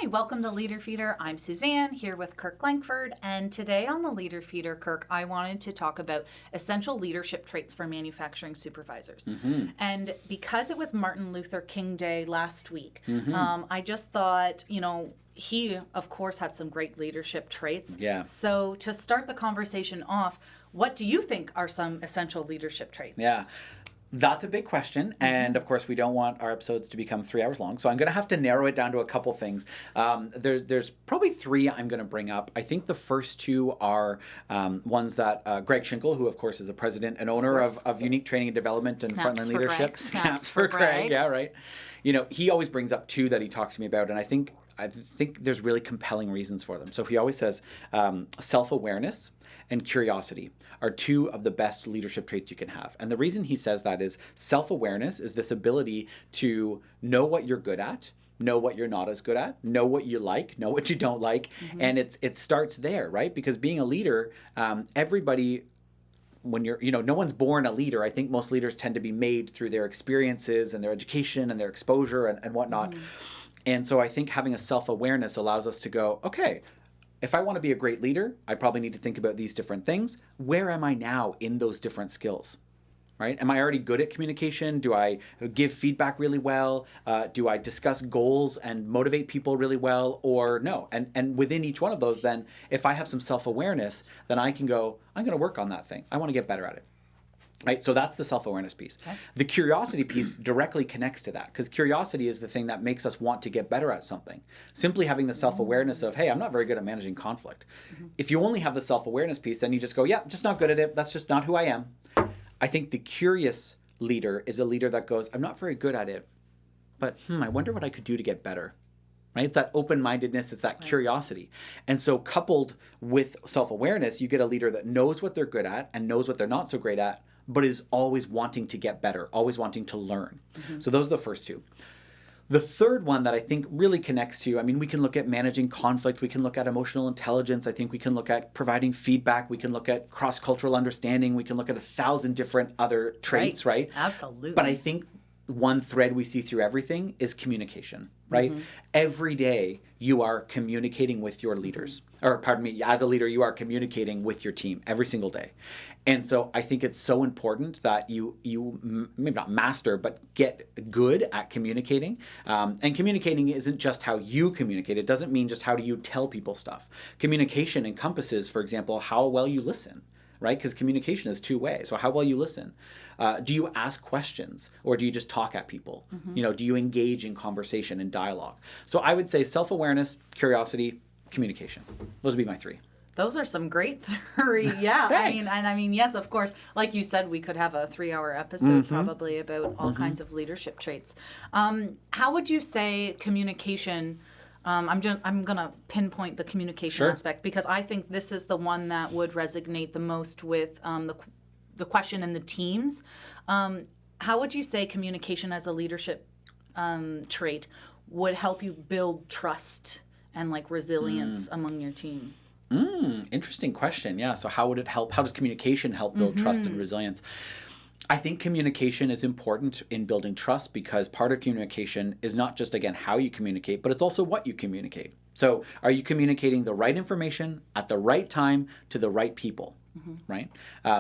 Hi, welcome to Leader Feeder. I'm Suzanne here with Kirk Langford, and today on the Leader Feeder, Kirk, I wanted to talk about essential leadership traits for manufacturing supervisors. And because it was Martin Luther King Day last week, I just thought, he, of course, had some great leadership traits. Yeah. So to start the conversation off, what do you think are some essential leadership traits? Yeah. That's a big question, and of course we don't want our episodes to become 3 hours long, so I'm going to have to narrow it down to a couple things. There's probably 3 I'm going to bring up. I think the first 2 are ones that Greg Schinkel, who of course is the president and owner of Unique Training and Development and Snaps Frontline for Leadership. Greg. Snaps for Greg. Yeah, right. He always brings up 2 that he talks to me about, and I think there's really compelling reasons for them. So he always says self-awareness and curiosity are 2 of the best leadership traits you can have. And the reason he says that is self-awareness is this ability to know what you're good at, know what you're not as good at, know what you like, know what you don't like. And it starts there, right? Because being a leader, everybody, when you're, no one's born a leader. I think most leaders tend to be made through their experiences and their education and their exposure and whatnot. And so I think having a self-awareness allows us to go, okay, if I want to be a great leader, I probably need to think about these different things. Where am I now in those different skills? Right? Am I already good at communication? Do I give feedback really well? Do I discuss goals and motivate people really well, or no? And within each one of those, then if I have some self-awareness, then I can go, I'm going to work on that thing. I want to get better at it. Right, so that's the self-awareness piece. Okay. The curiosity piece directly connects to that, because curiosity is the thing that makes us want to get better at something. Simply having the self-awareness of, hey, I'm not very good at managing conflict. If you only have the self-awareness piece, then you just go, yeah, just not good at it. That's just not who I am. I think the curious leader is a leader that goes, I'm not very good at it, but I wonder what I could do to get better. Right? It's that open-mindedness, it's that curiosity. And so coupled with self-awareness, you get a leader that knows what they're good at and knows what they're not so great at, but is always wanting to get better, always wanting to learn. So those are the first 2. The third one that I think really connects to, we can look at managing conflict, we can look at emotional intelligence, I think we can look at providing feedback, we can look at cross-cultural understanding, we can look at 1,000 different other traits, right? Absolutely. But I think one thread we see through everything is communication, right? Every day you are communicating with your leaders, or pardon me, as a leader, you are communicating with your team every single day. And so I think it's so important that you maybe not master, but get good at communicating. And communicating isn't just how you communicate. It doesn't mean just how do you tell people stuff. Communication encompasses, for example, how well you listen. Right? Because communication is 2 ways. So how well you listen. Do you ask questions, or do you just talk at people? Do you engage in conversation and dialogue? So I would say self-awareness, curiosity, communication. Those would be my 3. Those are some great 3. Yeah. Thanks. Yes, of course. Like you said, we could have a 3-hour episode probably about all kinds of leadership traits. How would you say communication? I'm going to pinpoint the communication aspect, because I think this is the one that would resonate the most with the question in the teams. How would you say communication as a leadership trait would help you build trust and resilience among your team? Interesting question. Yeah. So how would it help? How does communication help build trust and resilience? I think communication is important in building trust, because part of communication is not just, again, how you communicate, but it's also what you communicate. So are you communicating the right information at the right time to the right people? Right?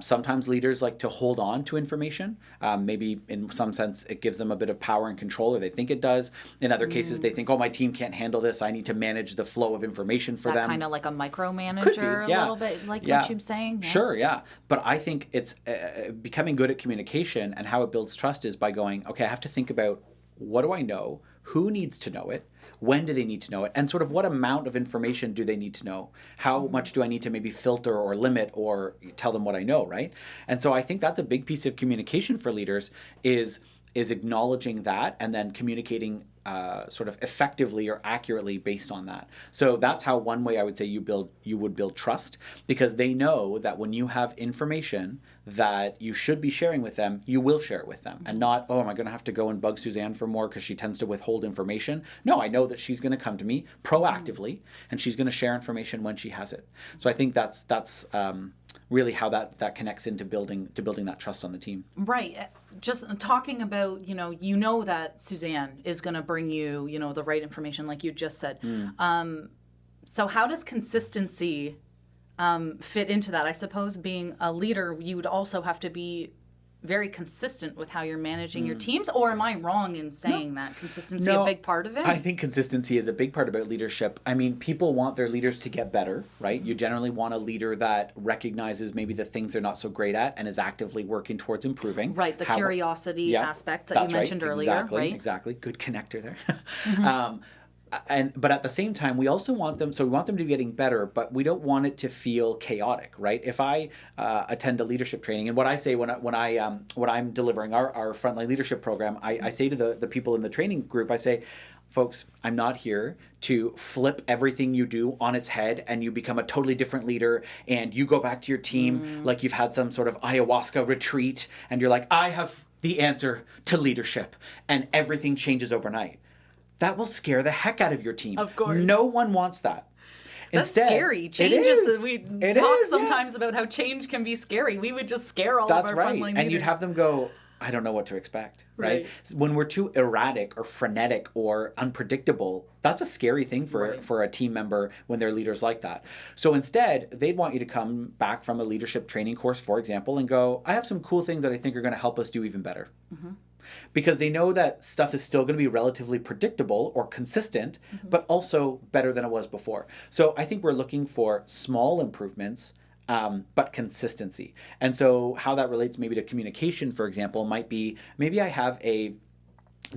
Sometimes leaders like to hold on to information. Maybe in some sense it gives them a bit of power and control, or they think it does. In other cases, they think, oh, my team can't handle this. I need to manage the flow of information for them. Kind of like a micromanager, a little bit, like what you're saying. Yeah. Sure, yeah. But I think it's becoming good at communication, and how it builds trust is by going, okay, I have to think about, what do I know? Who needs to know it? When do they need to know it? And sort of what amount of information do they need to know? How much do I need to maybe filter or limit or tell them what I know, right? And so I think that's a big piece of communication for leaders is acknowledging that and then communicating sort of effectively or accurately based on that. So that's how one way I would say you would build trust, because they know that when you have information that you should be sharing with them, you will share it with them, and not, oh, am I going to have to go and bug Suzanne for more because she tends to withhold information? No, I know that she's going to come to me proactively, and she's going to share information when she has it. So I think that's really how that connects into building that trust on the team. Right. Just talking about, that Suzanne is going to bring you, the right information, like you just said. So how does consistency fit into that? I suppose being a leader, you would also have to be very consistent with how you're managing your teams, or am I wrong in saying that consistency a big part of it? I think consistency is a big part about leadership. I mean, people want their leaders to get better, right? You generally want a leader that recognizes maybe the things they're not so great at and is actively working towards improving. Right, the curiosity aspect that you mentioned earlier, right? Exactly. Good connector there. But at the same time, we also want them, so we want them to be getting better, but we don't want it to feel chaotic, right? If I attend a leadership training, and what I say when I'm delivering our frontline leadership program, I say to the people in the training group, I say, folks, I'm not here to flip everything you do on its head and you become a totally different leader and you go back to your team like you've had some sort of ayahuasca retreat and you're like, I have the answer to leadership, and everything changes overnight. That will scare the heck out of your team. Of course. No one wants that. That's scary. Change is. We talk sometimes about how change can be scary. We would just scare all of our frontline leaders. And you'd have them go, I don't know what to expect, right? When we're too erratic or frenetic or unpredictable, that's a scary thing for a team member when they're leaders like that. So instead, they'd want you to come back from a leadership training course, for example, and go, I have some cool things that I think are going to help us do even better. Because they know that stuff is still going to be relatively predictable or consistent, but also better than it was before. So I think we're looking for small improvements, but consistency. And so how that relates maybe to communication, for example, might be maybe I have a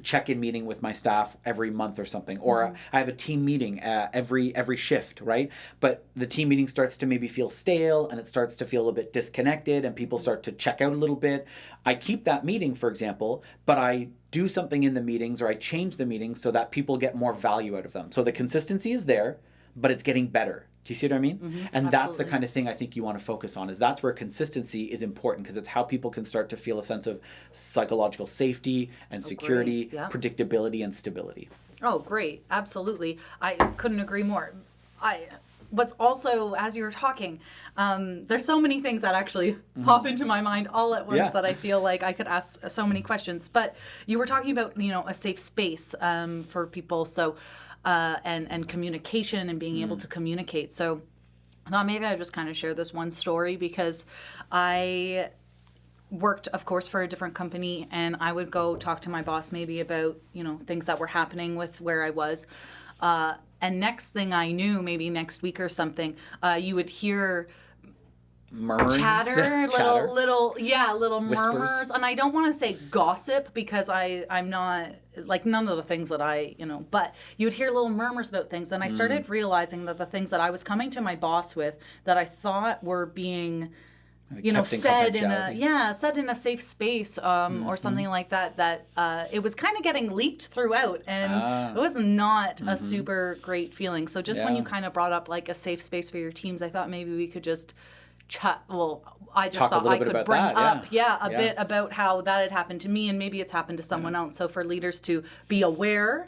check-in meeting with my staff every month or something, or I have a team meeting every shift, right? But the team meeting starts to maybe feel stale and it starts to feel a bit disconnected and people start to check out a little bit. I keep that meeting, for example, but I do something in the meetings or I change the meetings so that people get more value out of them. So the consistency is there, but it's getting better. Do you see what I mean? And that's the kind of thing I think you want to focus on, is that's where consistency is important, because it's how people can start to feel a sense of psychological safety and security, predictability and stability. Oh, great. Absolutely. I couldn't agree more. What's also, as you were talking, there's so many things that actually pop into my mind all at once that I feel like I could ask so many questions. But you were talking about, a safe space for people. So, and communication and being able to communicate. So I thought maybe I'd just kind of share this one story, because I worked, of course, for a different company, and I would go talk to my boss maybe about, things that were happening with where I was. And next thing I knew, maybe next week or something, you would hear Murmurs, little Whispers. murmurs. And I don't want to say gossip, because I'm not, like, none of the things that but you would hear little murmurs about things. And I started realizing that the things that I was coming to my boss with that I thought were being said in a safe space or something like that, it was kind of getting leaked throughout, and it was not a super great feeling. So just when you kind of brought up like a safe space for your teams, I thought maybe we could just I just thought I could bring up a bit about how that had happened to me, and maybe it's happened to someone else. So for leaders to be aware,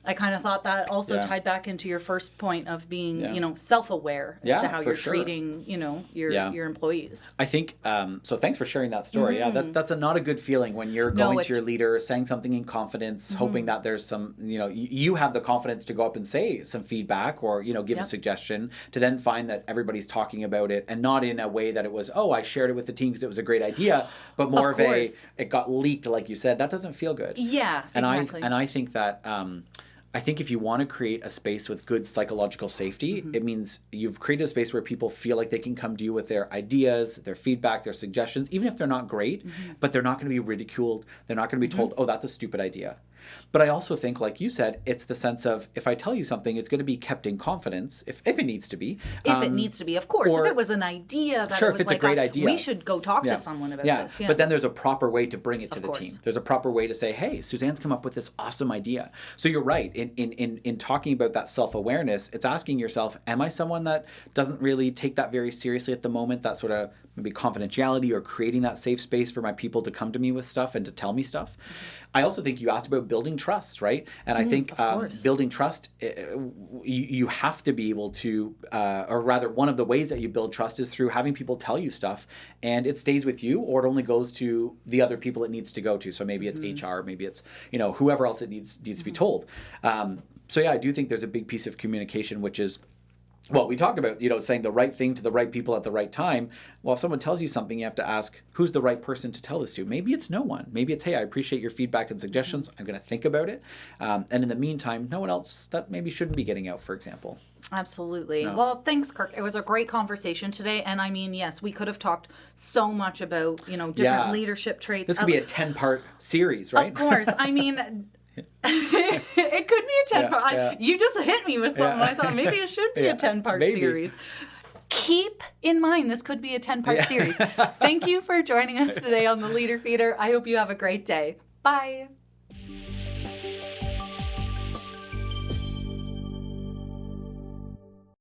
I kind of thought that also tied back into your first point of being, self-aware as to how you're treating, your employees. I think, so thanks for sharing that story. Yeah, that's not a good feeling when you're going to your leader, saying something in confidence, hoping that there's some, you have the confidence to go up and say some feedback or, give a suggestion, to then find that everybody's talking about it, and not in a way that it was, I shared it with the team because it was a great idea, but more of it got leaked, like you said. That doesn't feel good. Yeah, exactly. I think that I think if you want to create a space with good psychological safety, it means you've created a space where people feel like they can come to you with their ideas, their feedback, their suggestions, even if they're not great, but they're not going to be ridiculed. They're not going to be told, that's a stupid idea. But I also think, like you said, it's the sense of, if I tell you something, it's going to be kept in confidence, if it needs to be. If it needs to be, of course. If it was an idea that if it's a great idea, we should go talk to someone about this. Yeah, but then there's a proper way to bring it to the team. There's a proper way to say, hey, Suzanne's come up with this awesome idea. So you're right. in talking about that self-awareness, it's asking yourself, am I someone that doesn't really take that very seriously at the moment, that sort of maybe confidentiality or creating that safe space for my people to come to me with stuff and to tell me stuff? I also think you asked about building trust, right? And I think building trust, you have to be able to, or rather one of the ways that you build trust is through having people tell you stuff, and it stays with you, or it only goes to the other people it needs to go to. So maybe it's HR, maybe it's, whoever else it needs to be told. So yeah, I do think there's a big piece of communication, which is, well, we talked about, saying the right thing to the right people at the right time. Well, if someone tells you something, you have to ask, who's the right person to tell this to? Maybe it's no one. Maybe it's, hey, I appreciate your feedback and suggestions. I'm going to think about it. And in the meantime, no one else that maybe shouldn't be getting out, for example. Absolutely. No. Well, thanks, Kirk. It was a great conversation today. And I mean, yes, we could have talked so much about, different leadership traits. This could be a 10-part series, right? Of course. I mean... it could be a 10-part. Yeah. You just hit me with something. I thought maybe it should be a 10-part series. Keep in mind, this could be a 10-part series. Thank you for joining us today on the Leader Feeder. I hope you have a great day. Bye.